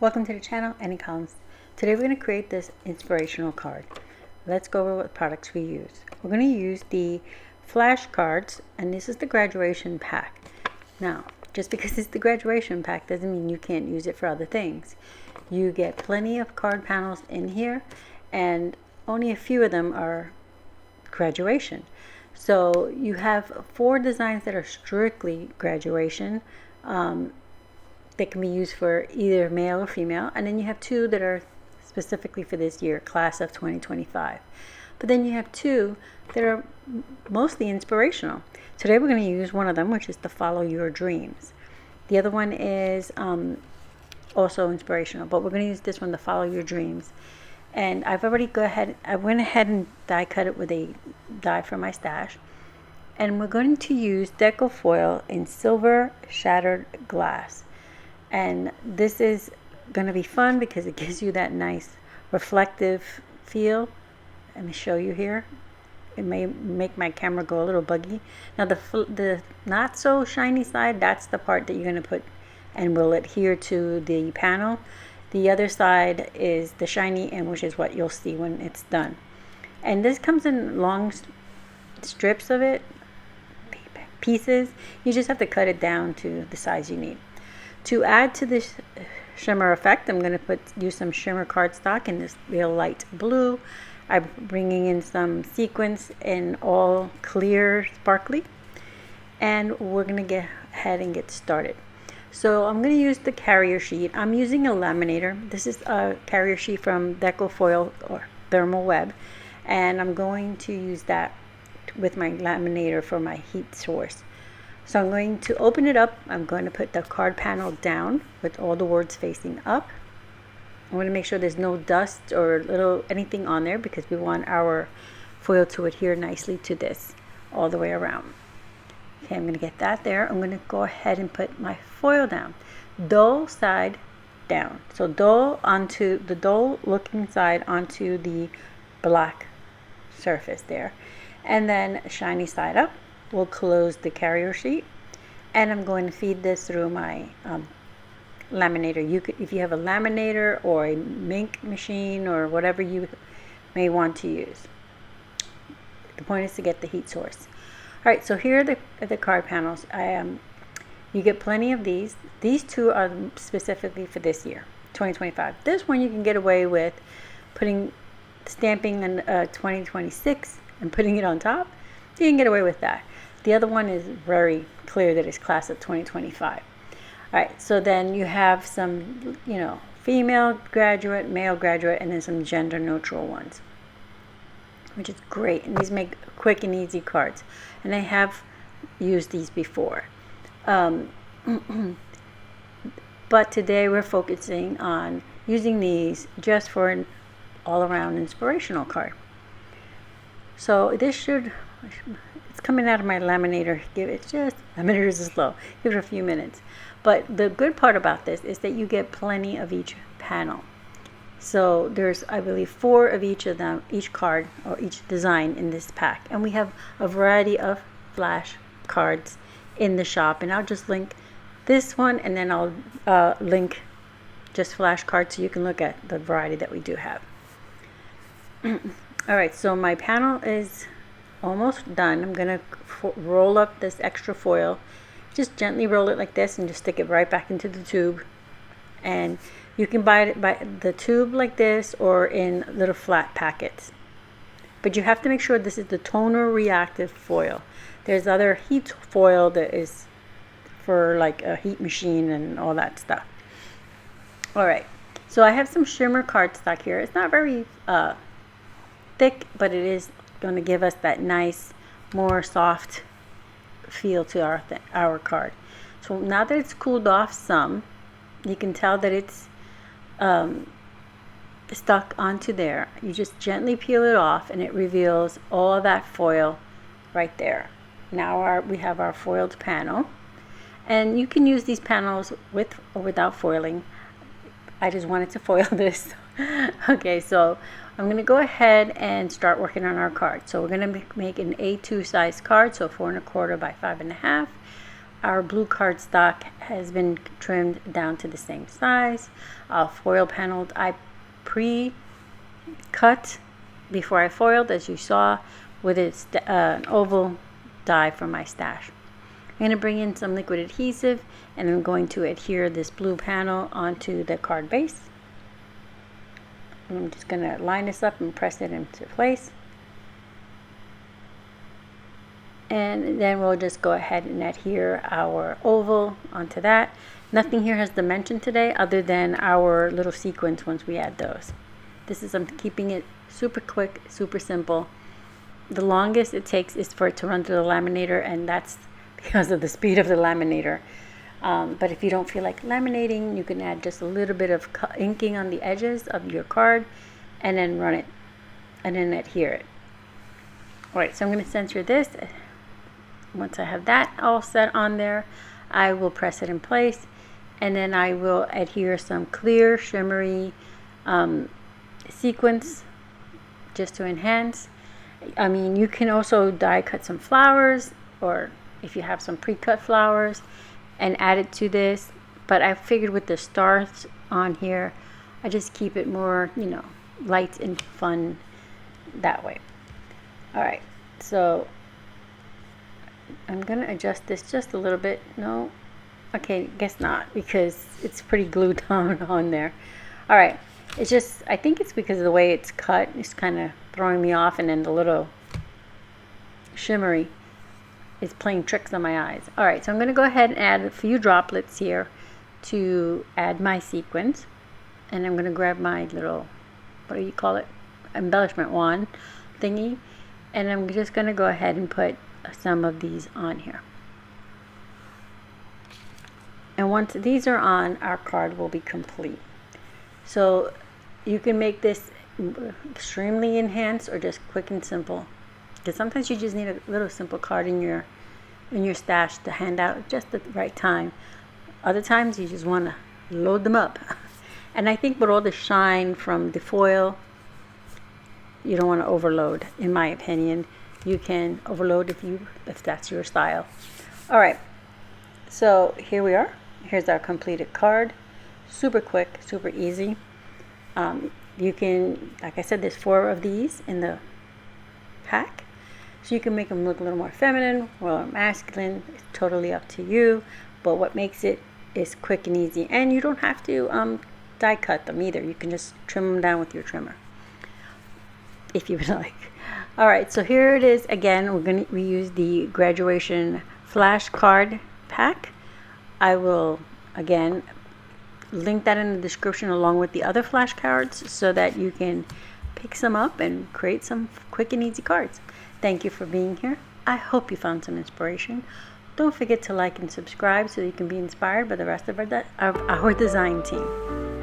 Welcome to the channel, Any Columns. Today we're going to create this inspirational card. Let's go over what products we use. We're going to use the flash cards, and this is the graduation pack. Now, just because it's the graduation pack doesn't mean you can't use it for other things. You get plenty of card panels in here, and only a few of them are graduation. So you have 4 designs that are strictly graduation. That can be used for either male or female, and then you have 2 that are specifically for this year, class of 2025. But then you have 2 that are mostly inspirational. Today we're going to use one of them, which is the Follow Your Dreams. The other one is also inspirational, but we're going to use this one, the Follow Your Dreams. And I went ahead and die cut it with a die from my stash. And we're going to use Deco foil in silver shattered glass. And this is going to be fun because it gives you that nice reflective feel. Let me show you here. It may make my camera go a little buggy. Now the not so shiny side, that's the part that you're going to put and will adhere to the panel. The other side is the shiny, and which is what you'll see when it's done. And this comes in long strips of it, pieces. You just have to cut it down to the size you need. To add to this shimmer effect, I'm going to use some shimmer cardstock in this real light blue. I'm bringing in some sequins in all clear sparkly, and we're going to get ahead and get started. So I'm going to use the carrier sheet. I'm using a laminator. This is a carrier sheet from Deco foil or Therm-O-Web, and I'm going to use that with my laminator for my heat source. So I'm going to open it up. I'm going to put the card panel down with all the words facing up. I want to make sure there's no dust or anything on there because we want our foil to adhere nicely to this all the way around. Okay, I'm going to get that there. I'm going to go ahead and put my foil down. Dull side down. So dull onto the dull looking side onto the black surface there. And then shiny side up. We'll close the carrier sheet, and I'm going to feed this through my laminator. If you have a laminator or a ink machine or whatever you may want to use. The point is to get the heat source. All right, so here are the card panels. You get plenty of these. These 2 are specifically for this year, 2025. This one you can get away with stamping in 2026 and putting it on top. You can get away with that. The other one is very clear that it's class of 2025. All right, so then you have some, female graduate, male graduate, and then some gender neutral ones, which is great. And these make quick and easy cards. And I have used these before. But today we're focusing on using these just for an all-around inspirational card. So this it's coming out of my laminator. Laminators is slow. Give it a few minutes. But the good part about this is that you get plenty of each panel. So there's, I believe, 4 of each of them, each card or each design in this pack. And we have a variety of flash cards in the shop. And I'll just link this one, and then I'll link just flash cards so you can look at the variety that we do have. All right, so my panel is almost done. I'm going to roll up this extra foil. Just gently roll it like this and just stick it right back into the tube. And you can buy the tube like this or in little flat packets. But you have to make sure this is the toner reactive foil. There's other heat foil that is for like a heat machine and all that stuff. All right, so I have some shimmer cardstock here. It's not very thick, but it is going to give us that nice, more soft feel to our card. So now that it's cooled off some, you can tell that it's stuck onto there. You just gently peel it off, and it reveals all that foil right there. Now we have our foiled panel, and you can use these panels with or without foiling. I just wanted to foil this. Okay, so I'm going to go ahead and start working on our card. So we're going to make an A2 size card, so 4 1/4 by 5 1/2. our blue cardstock has been trimmed down to the same size. Foil paneled, I pre-cut before I foiled, as you saw, with an oval die from my stash. I'm going to bring in some liquid adhesive, and I'm going to adhere this blue panel onto the card base. And I'm just going to line this up and press it into place. And then we'll just go ahead and adhere our oval onto that. Nothing here has dimension today other than our little sequins once we add those. I'm keeping it super quick, super simple. The longest it takes is for it to run through the laminator, and that's because of the speed of the laminator. But if you don't feel like laminating, you can add just a little bit of inking on the edges of your card and then run it and then adhere it. All right, so I'm going to censor this. Once I have that all set on there, I will press it in place, and then I will adhere some clear shimmery sequins just to enhance. I mean, you can also die cut some flowers, or if you have some pre-cut flowers, and add it to this. But I figured with the stars on here, I just keep it more, you know, light and fun that way. All right, so I'm gonna adjust this just a little bit. No, okay, guess not, because it's pretty glued down on there. All right, it's just, I think it's because of the way it's cut. It's kind of throwing me off, and then the little shimmery is playing tricks on my eyes. All right, so I'm gonna go ahead and add a few droplets here to add my sequins. And I'm gonna grab my little, what do you call it, embellishment wand thingy, and I'm just gonna go ahead and put some of these on here. And once these are on, our card will be complete. So you can make this extremely enhanced or just quick and simple, because sometimes you just need a little simple card in your stash to hand out just at the right time. Other times you just want to load them up. And I think with all the shine from the foil, you don't want to overload. In my opinion, you can overload if that's your style. All right, so here we are. Here's our completed card. Super quick, super easy. You can, like I said, there's 4 of these in the pack, so you can make them look a little more feminine or masculine. It's totally up to you, but what makes it is quick and easy, and you don't have to die cut them either. You can just trim them down with your trimmer if you would like. All right, so here it is again. We use the graduation flash card pack. I will again link that in the description along with the other flash cards so that you can pick some up and create some quick and easy cards. Thank you for being here. I hope you found some inspiration. Don't forget to like and subscribe so you can be inspired by the rest of our design team.